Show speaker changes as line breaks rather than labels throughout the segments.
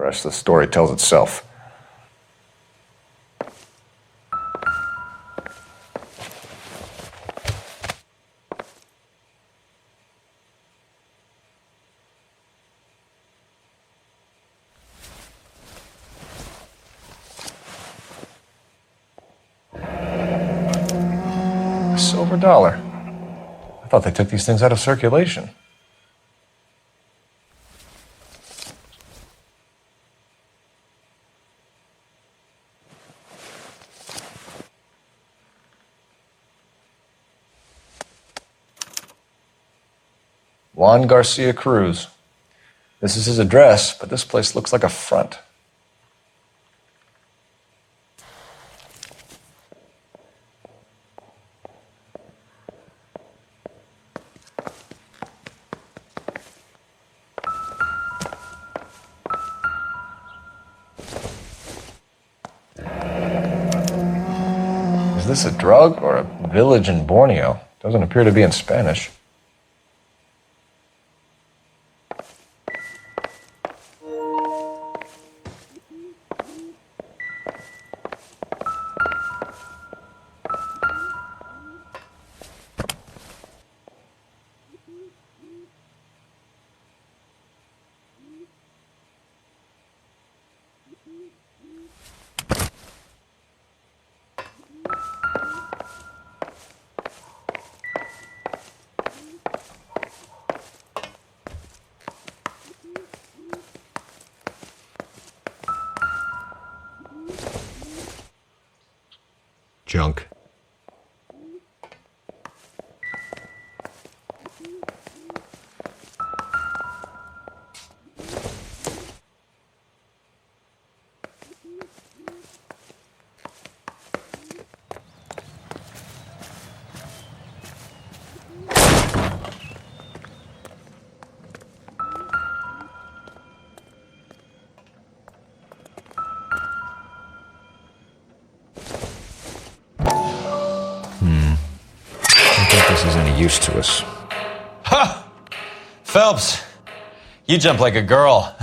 rest of the story tells itself. A silver dollar. I thought they took these things out of circulation. Juan Garcia Cruz. This is his address, but this place looks like a front. Is this a drug or a village in Borneo? Doesn't appear to be in Spanish. Junk. I don't think this is any use to us.
Ha! Phelps, you jump like a girl.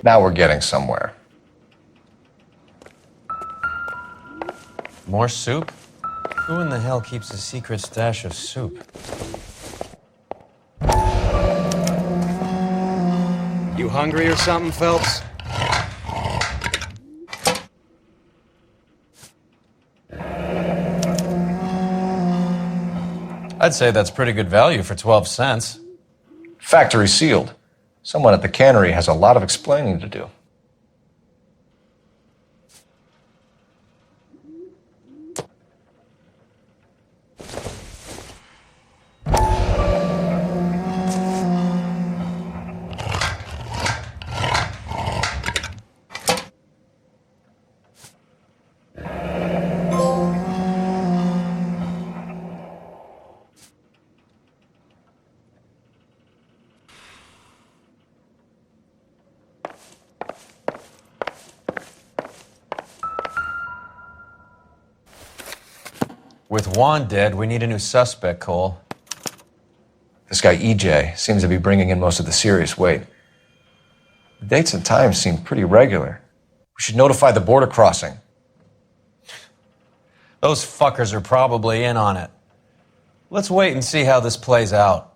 Now we're getting somewhere.
More soup? Who in the hell keeps a secret stash of soup?
You hungry or something, Phelps?
I'd say that's pretty good value for 12 cents.
Factory sealed. Someone at the cannery has a lot of explaining to do.
With Juan dead, we need a new suspect, Cole.
This guy EJ seems to be bringing in most of the serious weight. The dates and times seem pretty regular. We should notify the border crossing.
Those fuckers are probably in on it. Let's wait and see how this plays out.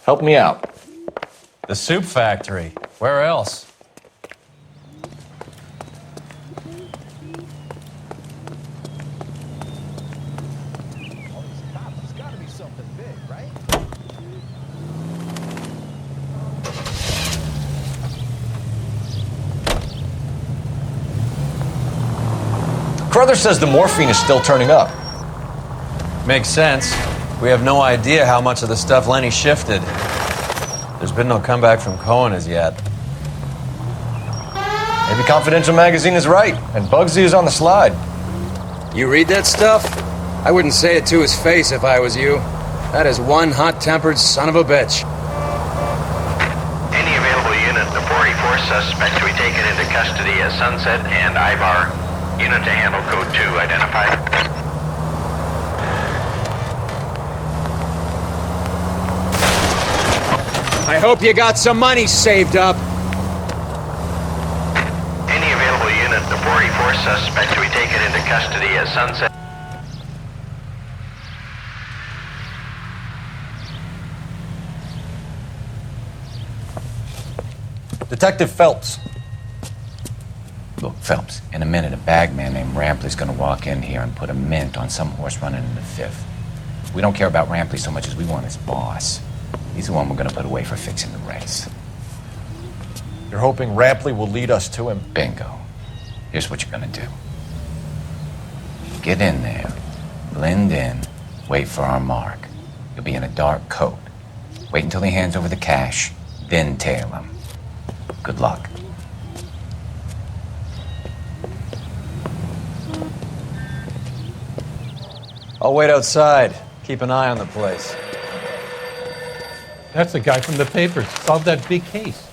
Help me out.
The soup factory. Where else?
Carruthers says the morphine is still turning up.
Makes sense. We have no idea how much of the stuff Lenny shifted. There's been no comeback from Cohen as yet.
Maybe Confidential Magazine is right, and Bugsy is on the slide.
You read that stuff? I wouldn't say it to his face if I was you. That is one hot-tempered son of a bitch.
Any available unit, the 44 suspect to be taken into custody as Sunset and Ivar. Unit to handle code 2 identified.
I hope you got some money saved up.
Any available unit, the 44 suspect to be taken into custody as Sunset.
Detective Phelps.
Look, Phelps, in a minute, a bagman named Rampley's gonna walk in here and put a mint on some horse running in the fifth. We don't care about Rampley so much as we want his boss. He's the one we're gonna put away for fixing the race.
You're hoping Rampley will lead us to him?
Bingo. Here's what you're gonna do. Get in there, blend in, wait for our mark. You'll be in a dark coat. Wait until he hands over the cash, then tail him. Good luck.
I'll wait outside. Keep an eye on the place.
That's the guy from the papers. Solved that big case.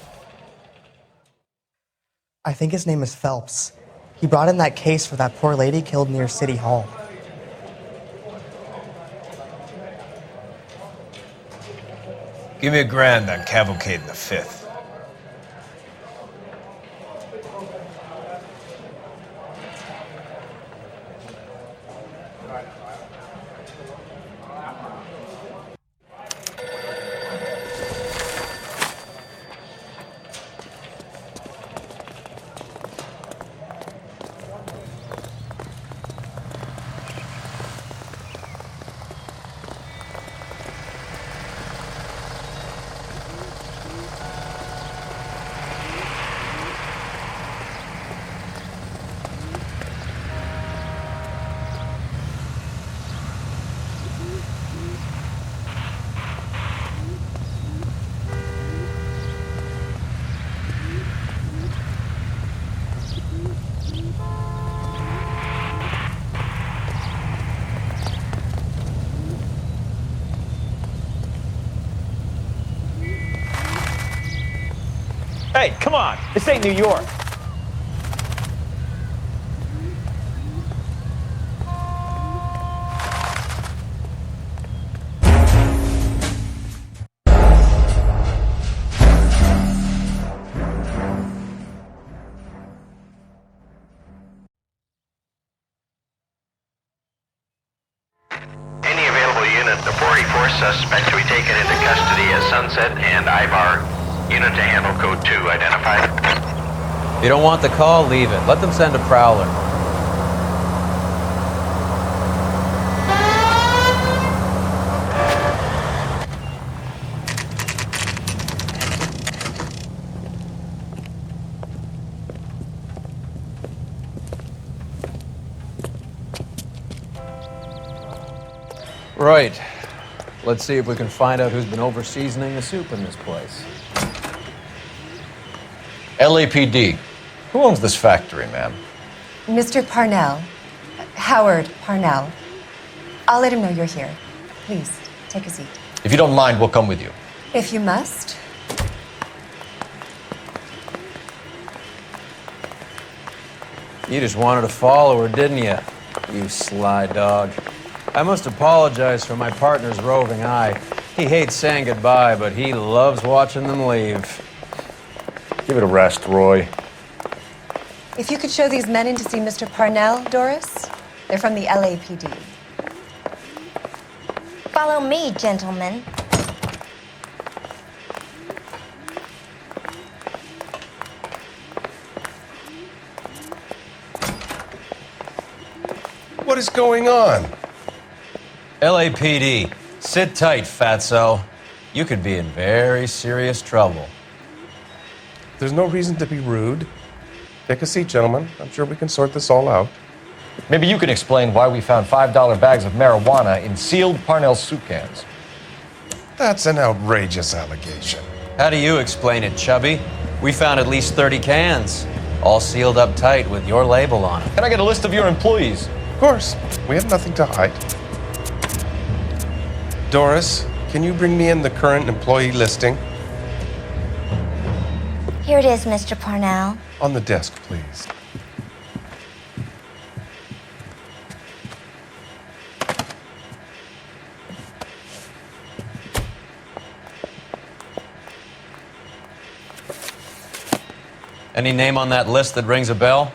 I think his name is Phelps. He brought in that case for that poor lady killed near City Hall.
Give me $1,000 on Cavalcade in the Fifth.
Hey, come on. This ain't New York.
Any available unit, the 44 suspect to be taken into custody as Sunset and Ivar. Unit to handle code 2 identified.
If you don't want the call, leave it. Let them send a prowler. Right. Let's see if we can find out who's been over-seasoning the soup in this place.
LAPD. Who owns this factory, ma'am?
Mr. Parnell. Howard Parnell. I'll let him know you're here. Please, take a seat.
If you don't mind, we'll come with you.
If you must.
You just wanted to follow her, didn't you? You sly dog. I must apologize for my partner's roving eye. He hates saying goodbye, but he loves watching them leave.
Give it a rest, Roy.
If you could show these men in to see Mr. Parnell, Doris. They're from the LAPD.
Follow me, gentlemen.
is going on?
LAPD, sit tight, fatso. You could be in very serious trouble.
There's no reason to be rude. Take a seat, gentlemen. I'm sure we can sort this all out.
Maybe you can explain why we found $5 bags of marijuana in sealed Parnell soup cans.
That's an outrageous allegation.
How do you explain it, Chubby? We found at least 30 cans, all sealed up tight with your label on them.
Can I get a list of your employees?
Of course, we have nothing to hide. Doris, can you bring me in the current employee listing?
Here it is, Mr. Parnell.
On the desk, please.
Any name on that list that rings a bell?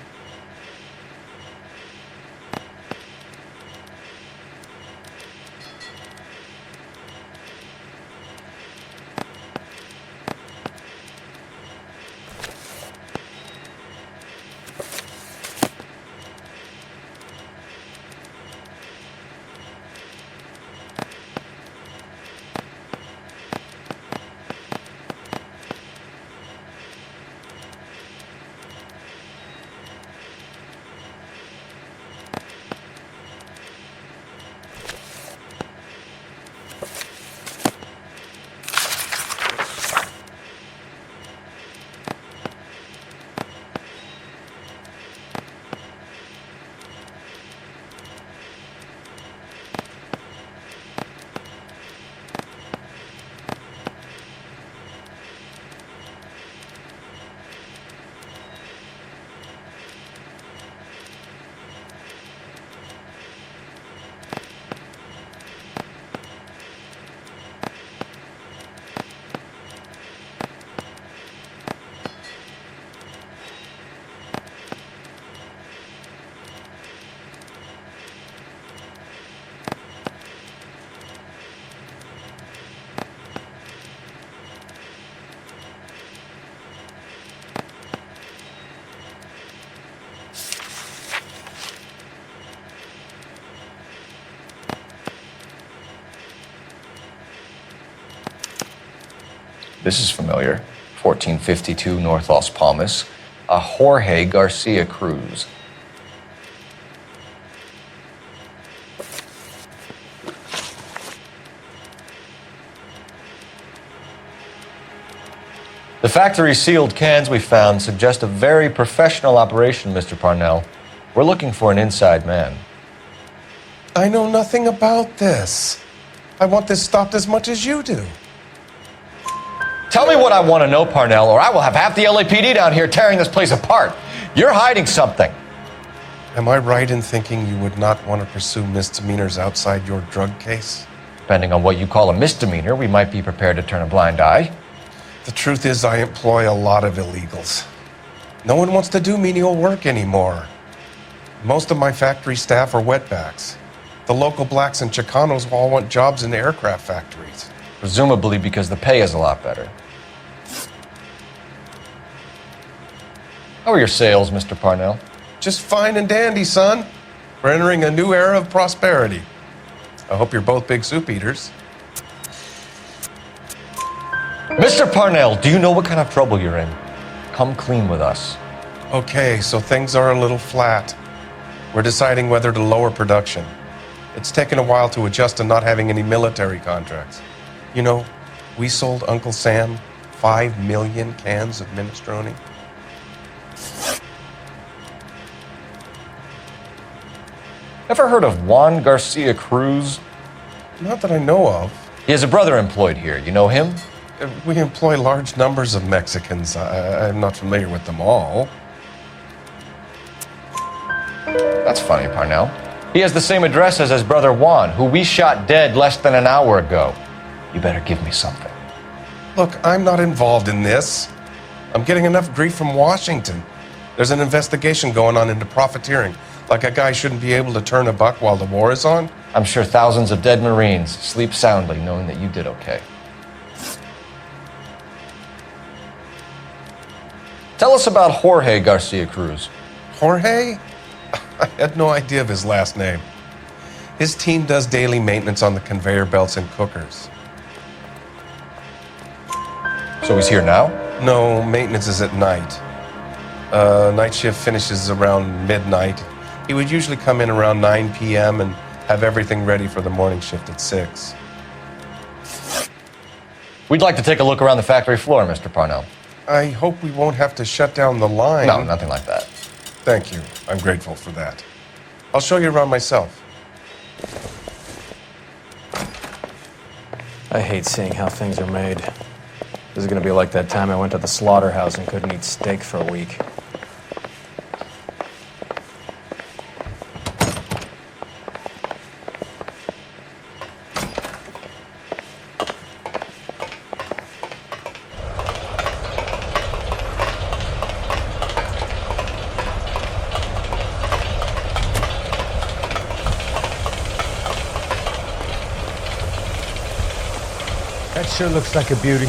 This is familiar. 1452 North Las Palmas. A Jorge Garcia Cruz. The factory sealed cans we found suggest a very professional operation, Mr. Parnell. We're looking for an inside man.
I know nothing about this. I want this stopped as much as you do.
Tell me what I want to know, Parnell, or I will have half the LAPD down here tearing this place apart. You're hiding something.
Am I right in thinking you would not want to pursue misdemeanors outside your drug case?
Depending on what you call a misdemeanor, we might be prepared to turn a blind eye.
The truth is, I employ a lot of illegals. No one wants to do menial work anymore. Most of my factory staff are wetbacks. The local blacks and Chicanos all want jobs in aircraft factories.
Presumably because the pay is a lot better. How are your sales, Mr. Parnell?
Just fine and dandy, son. We're entering a new era of prosperity. I hope you're both big soup eaters.
Mr. Parnell, do you know what kind of trouble you're in? Come clean with us.
Okay, so things are a little flat. We're deciding whether to lower production. It's taken a while to adjust to not having any military contracts. You know, we sold Uncle Sam 5 million cans of minestrone.
Ever heard of Juan Garcia Cruz?
Not that I know of.
He has a brother employed here. You know him?
We employ large numbers of Mexicans. I'm not familiar with them all.
That's funny, Parnell. He has the same address as his brother Juan, who we shot dead less than an hour ago. You better give me something.
Look, I'm not involved in this. I'm getting enough grief from Washington. There's an investigation going on into profiteering. Like a guy shouldn't be able to turn a buck while the war is on.
I'm sure thousands of dead Marines sleep soundly knowing that you did okay. Tell us about Jorge Garcia Cruz.
Jorge? I had no idea of his last name. His team does daily maintenance on the conveyor belts and cookers.
So he's here now?
No, maintenance is at night. Night shift finishes around midnight. He would usually come in around 9 p.m. and have everything ready for the morning shift at 6.
We'd like to take a look around the factory floor, Mr. Parnell.
I hope we won't have to shut down the line.
No, nothing like that.
Thank you. I'm grateful for that. I'll show you around myself.
I hate seeing how things are made. This is gonna be like that time I went to the slaughterhouse and couldn't eat steak for a week.
That sure looks like a beauty.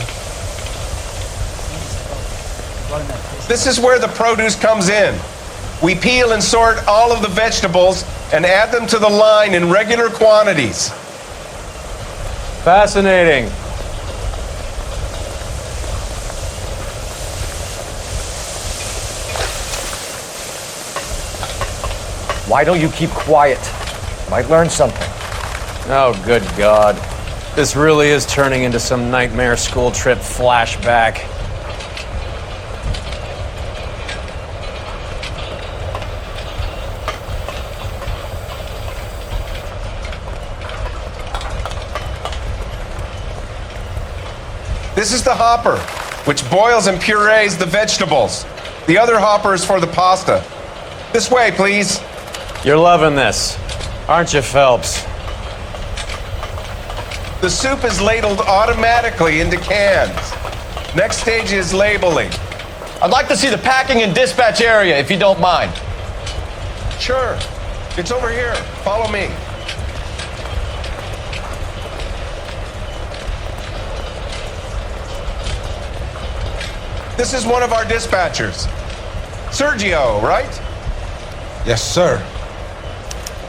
This is where the produce comes in. We peel and sort all of the vegetables and add them to the line in regular quantities.
Fascinating.
Why don't you keep quiet? Might learn something.
Oh, good God. This really is turning into some nightmare school trip flashback.
This is the hopper, which boils and purees the vegetables. The other hopper is for the pasta. This way, please.
You're loving this, aren't you, Phelps?
The soup is ladled automatically into cans. Next stage is labeling.
I'd like to see the packing and dispatch area, if you don't mind.
Sure. It's over here. Follow me. This is one of our dispatchers. Sergio, right?
Yes, sir.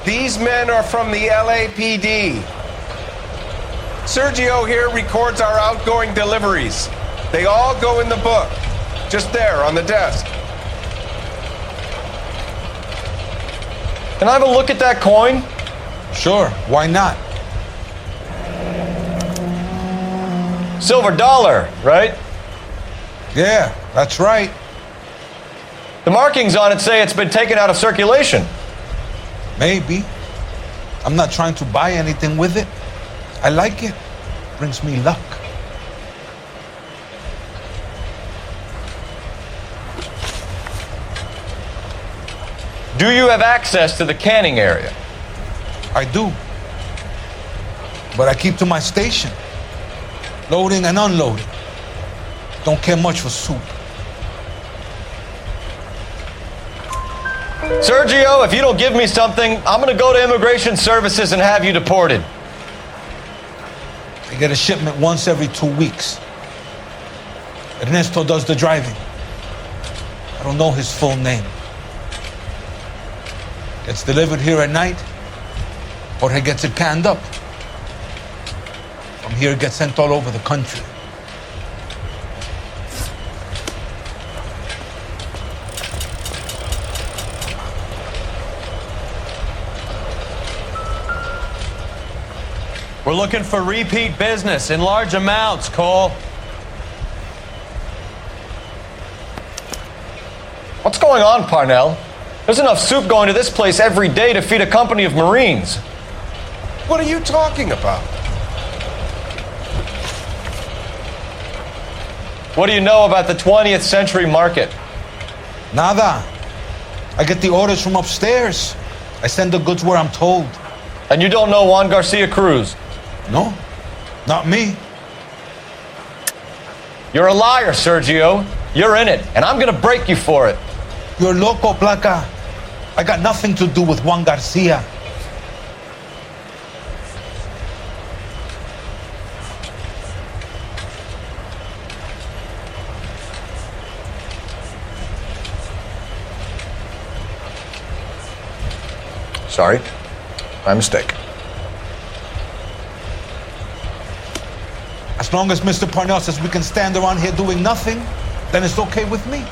These men are from the LAPD. Sergio here records our outgoing deliveries. They all go in the book, just there on the desk.
Can I have a look at that coin?
Sure, why not?
Silver dollar, right?
Yeah, that's right.
The markings on it say it's been taken out of circulation.
Maybe. I'm not trying to buy anything with it. I like it. Brings me luck.
Do you have access to the canning area?
I do. But I keep to my station. Loading and unloading. Don't care much for soup.
Sergio, if you don't give me something, I'm gonna go to Immigration Services and have you deported.
I get a shipment once every 2 weeks. Ernesto does the driving. I don't know his full name. Gets delivered here at night, or he gets it canned up. From here, it gets sent all over the country.
We're looking for repeat business in large amounts, Cole.
What's going on, Parnell? There's enough soup going to this place every day to feed a company of Marines.
What are you talking about?
What do you know about the 20th century market?
Nada. I get the orders from upstairs. I send the goods where I'm told.
And you don't know Juan Garcia Cruz?
No, not me.
You're a liar, Sergio. You're in it, and I'm gonna break you for it.
You're loco, Placa. I got nothing to do with Juan Garcia.
Sorry, my mistake.
As long as Mr. Parnell says we can stand around here doing nothing, then it's okay with me.